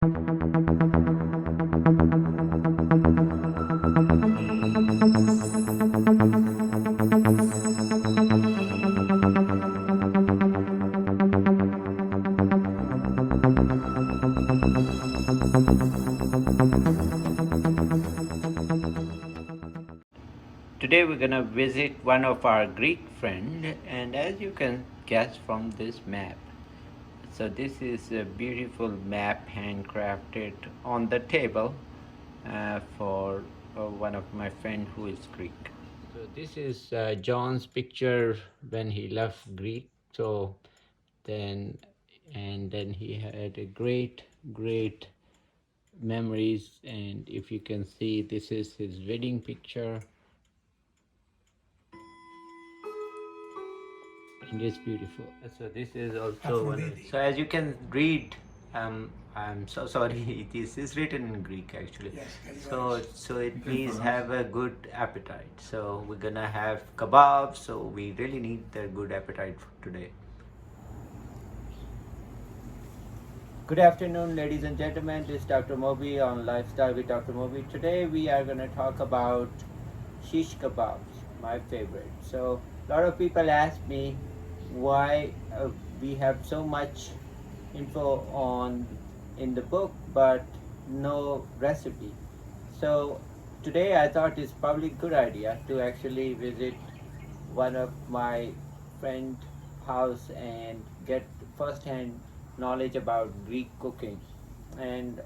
Today we're gonna visit one of our Greek friend, and as you can guess from this map, so this is a beautiful map handcrafted on the table for one of my friend who is Greek. So this is John's picture when he left Greek. So then, and then he had a great memories, and if you can see, this is his wedding picture. It is beautiful. So this is also one. So as you can read, I'm so sorry. This is written in Greek actually. Yes, so it means have a good appetite. So we're gonna have kebab. So we really need the good appetite for today. Good afternoon, ladies and gentlemen. This is Dr. Mobi on Lifestyle with Dr. Mobi. Today we are going to talk about shish kebabs, my favorite. So a lot of people ask me why we have so much info on in the book but no recipe. So today I thought it's probably a good idea to actually visit one of my friend house and get first-hand knowledge about Greek cooking. And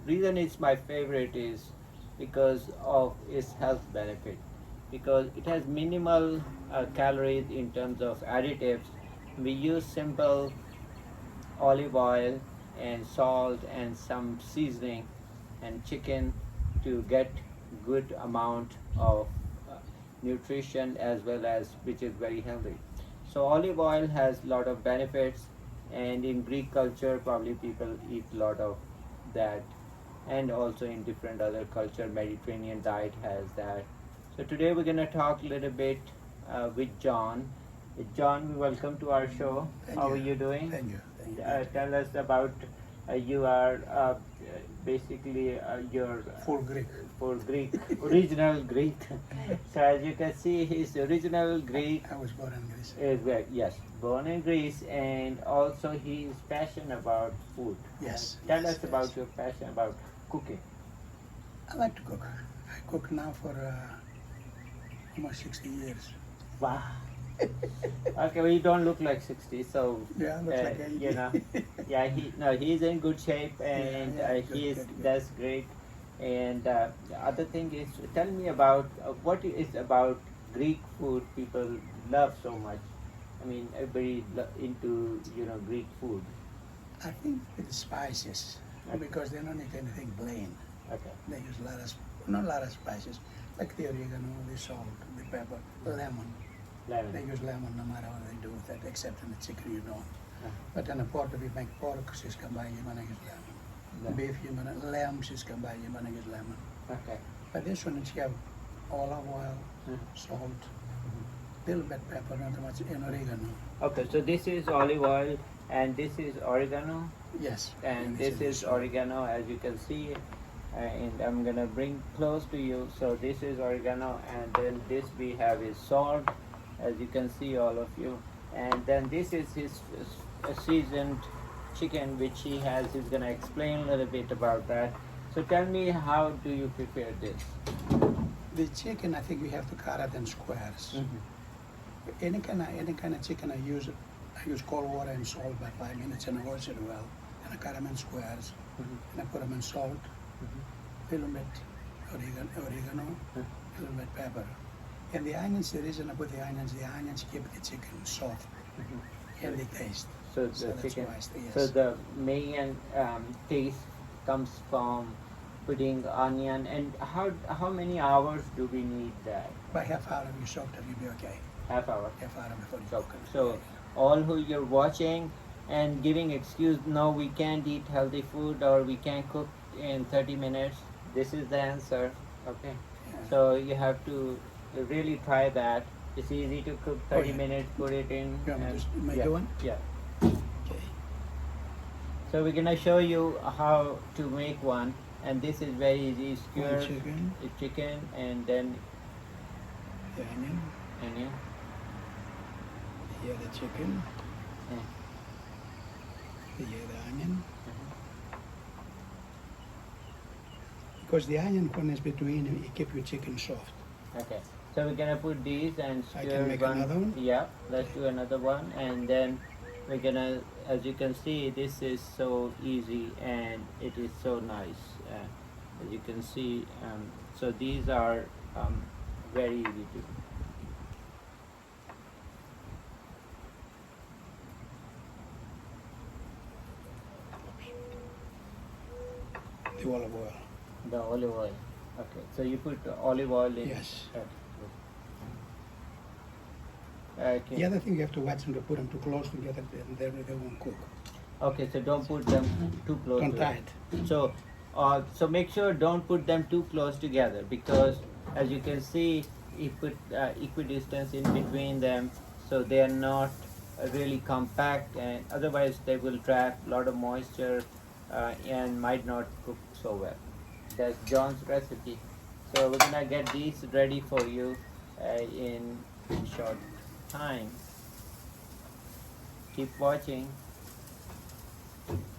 reason it's my favorite is because of its health benefit, because it has minimal calories in terms of additives. We use simple olive oil and salt and some seasoning and chicken to get good amount of nutrition as well as which is very healthy. So olive oil has a lot of benefits, and in Greek culture probably people eat a lot of that, and also in different other culture Mediterranean diet has that. So today we're going to talk a little bit with John. John, welcome to our show. How are you doing? Thank you. Tell us about you are basically you're Full Greek. for Greek, original Greek. So as you can see, he's original Greek. I was born in Greece. Yes, born in Greece, and also he is passionate about food. Yes. Tell us about your passion about cooking. I like to cook. I cook now for almost 60 years. Wow. Okay, well, you don't look like 60, so Yeah, I look like 80. you know, yeah, he's in good shape, and Good. that's great. And the other thing is, tell me about what is about Greek food people love so much. I mean, everybody into Greek food. I think with the spices, because they don't eat anything plain. Okay. They use a lot of, not a lot of spices, like the oregano, the salt, the pepper, lemon. Lemon. They use lemon no matter what they do with it, except in the chicken you don't. But in the pork, if you make pork, she's come by, you're gonna use lemon. Beef, you're gonna, lamb, she's come by, you're gonna use lemon. Okay. But this one, you have olive oil, salt, little bit pepper, not too much, and oregano. Okay, so this is olive oil, and this is oregano, Yes. and this is oregano, as you can see. And I'm gonna bring close to you. So this is oregano, and then this we have is salt, as you can see, all of you. And then this is his seasoned chicken, which he has. He's gonna explain a little bit about that. So tell me, how do you prepare this? The chicken, I think we have to cut it in squares. Any kind of chicken I use cold water and salt by 5 minutes, and I wash it well, and I cut them in squares, and I put them in salt, little bit oregano, little bit pepper. And the onions, the reason I put the onions keep the chicken soft and the taste. So the chicken. That's why, yes. So the main taste comes from putting onion. And how many hours do we need that? By half hour you soaked it, you'll be okay. Half hour. Half hour before you So, cook it. so all who you're watching and giving excuse, no, we can't eat healthy food or we can't cook in 30 minutes. This is the answer. Okay. Yeah. So you have to really try that. It's easy to cook 30 yeah. minutes, put it in. You want me and- to make yeah, the one? Yeah. Okay. So we're gonna show you how to make one, and this is very easy. Skewer chicken. the chicken and then The onion. onion. Here the chicken. Yeah. Here the onion. Because the onion when it's between, it keeps your chicken soft. Okay. So we're gonna put these and I skewer can make one. another one? Yeah. Let's do another one, and then we're gonna, as you can see, this is so easy and it is so nice. As you can see, so these are very easy to. The olive oil. The olive oil. Okay, so you put olive oil in. Yes. Okay. The other thing you have to watch them to put them too close together, and they won't cook. Okay, so don't put them too close. Don't together. tie it. So make sure don't put them too close together, because as you can see, you put equidistance in between them, so they are not really compact, and otherwise they will trap a lot of moisture and might not cook so well. That's John's recipe. So we're gonna get these ready for you in short time. Keep watching.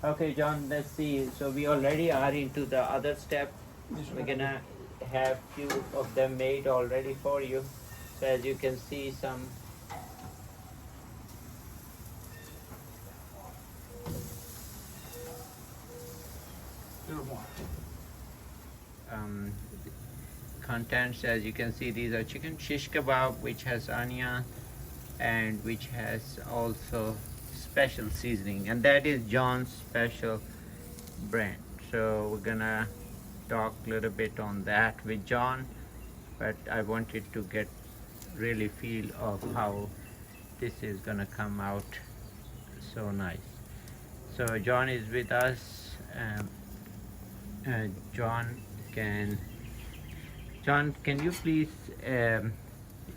Okay, John, let's see. So we already are into the other step. We're gonna have few of them made already for you. So as you can see, some Little more. contents. As you can see, these are chicken shish kebab, which has onion and which has also special seasoning, and that is John's special brand. So we're gonna talk a little bit on that with John, but I wanted to get really feel of how this is gonna come out so nice. So John is with us. John, can you please?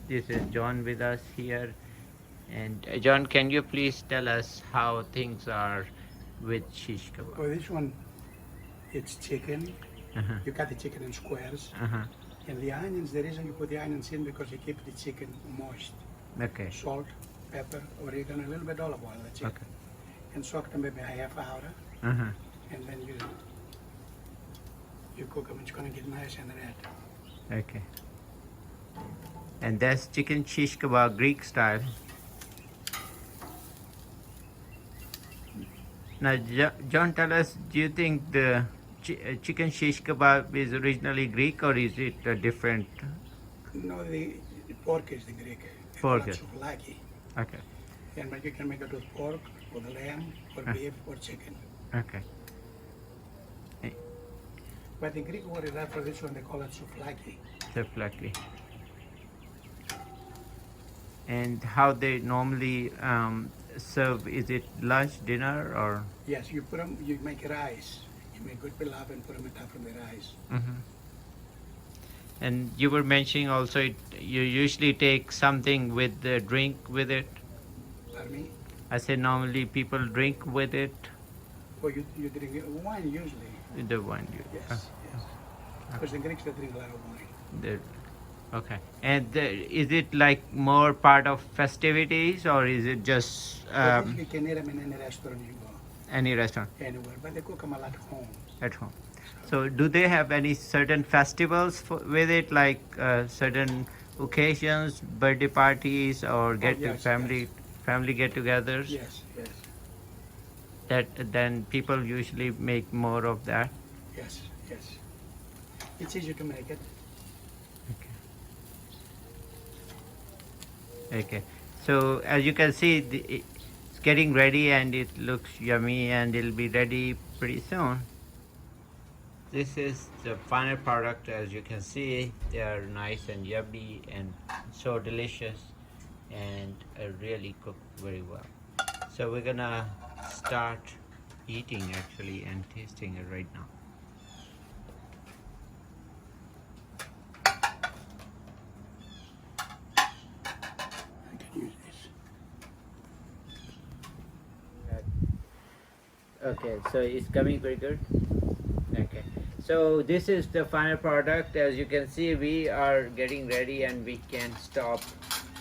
This is John with us here, and John, can you please tell us how things are with shish kebab? For this one, it's chicken. Uh-huh. You cut the chicken in squares. Uh-huh. And the onions, the reason you put the onions in because you keep the chicken moist. Okay. Salt, pepper, oregano, a little bit olive oil, the chicken. Okay. And soak them maybe a half hour. Uh-huh. And then you cook them. It's going to get nice and red. Okay. And that's chicken shish kebab Greek style. Now, John, tell us, do you think the chicken shish kebab is originally Greek, or is it a different? No, the pork is the Greek. Pork It's is. souvlaki. Okay. And but you can make it with pork, or the lamb, or beef, or chicken. Okay. But the Greek word is that for this one, they call it souvlaki. Definitely. And how they normally serve? Is it lunch, dinner, or? Yes, you put them, you make rice. You make good pilaf and put them on top of the rice. Mm-hmm. And you were mentioning also you usually take something with the drink with it. Pardon me? I said normally people drink with it. Or you drink wine usually. The wine. Yes, yes. Because the Greeks, they drink a lot of wine. Okay. And is it like more part of festivities, or is it just You can eat them in any restaurant you go, any restaurant anywhere. But they cook them a lot at home. at home? So do they have any certain festivals with it, like certain occasions, birthday parties, or Yes, family get-togethers? Yes, yes, That then people usually make more of that. yes, yes. It's easy to make it. Okay. So as you can see, it's getting ready and it looks yummy, and it'll be ready pretty soon. This is the final product. As you can see, they are nice and yummy and so delicious, and really cooked very well. So we're gonna start eating actually and tasting it right now. I can use this. Okay, so it's coming very good. Okay, so this is the final product. As you can see, we are getting ready and we can stop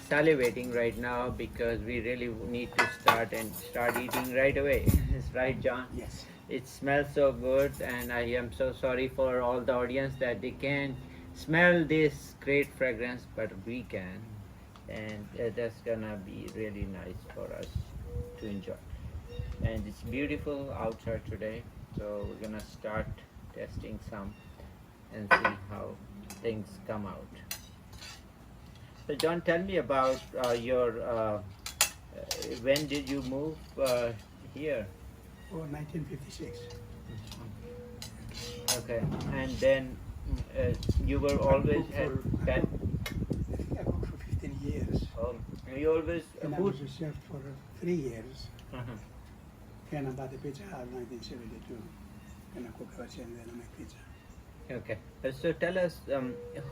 salivating right now because we really need to start eating right away. It's right, John? Yes. It smells so good, and I am so sorry for all the audience that they can't smell this great fragrance, but we can, and that's gonna be really nice for us to enjoy. And it's beautiful outside today, so we're gonna start testing some and see how things come out. So John, tell me about your when did you move here? Oh, 1956. Okay, and then you were I always cooked had for- I pet. think I cooked for 15 years. You always And I who? was a chef for 3 years. Uh-huh. And I bought the pizza house in 1972. And I cooked for and then I make pizza. Okay, so tell us,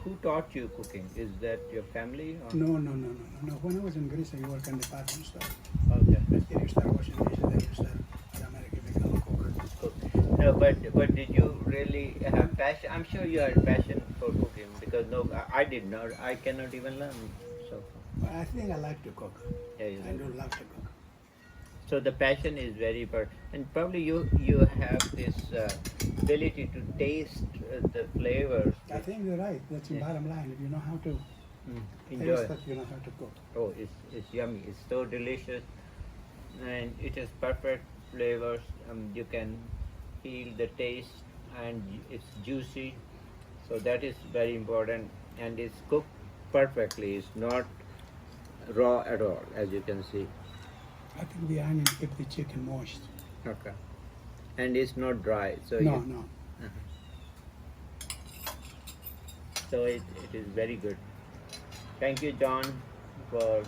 who taught you cooking? Is that your family? Or? No. When I was in Greece, I worked in department store. Okay. But here you start washing dishes, then you start at American become a cook. Cook. No, but did you really have passion? I'm sure you had passion for cooking because no, I did not. I cannot even learn. So But I think I like to cook. yeah, you I know. do love to cook. So the passion is very important, and probably you have this ability to taste the flavors. I think you're right. That's the Yeah. bottom line. If you know how to Enjoy. taste it, you know how to cook. Oh, it's yummy. It's so delicious, and it has perfect flavors. You can feel the taste, and it's juicy. So that is very important, and it's cooked perfectly. It's not raw at all, as you can see. I think the onion keep the chicken moist. Okay, and it's not dry. So No, you, no. so it is very good. Thank you, John, for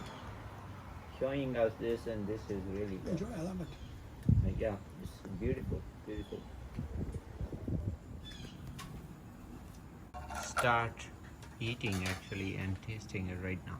showing us this, and this is really good. Enjoy, I love it. Yeah, it's beautiful, beautiful. Start eating actually and tasting it right now.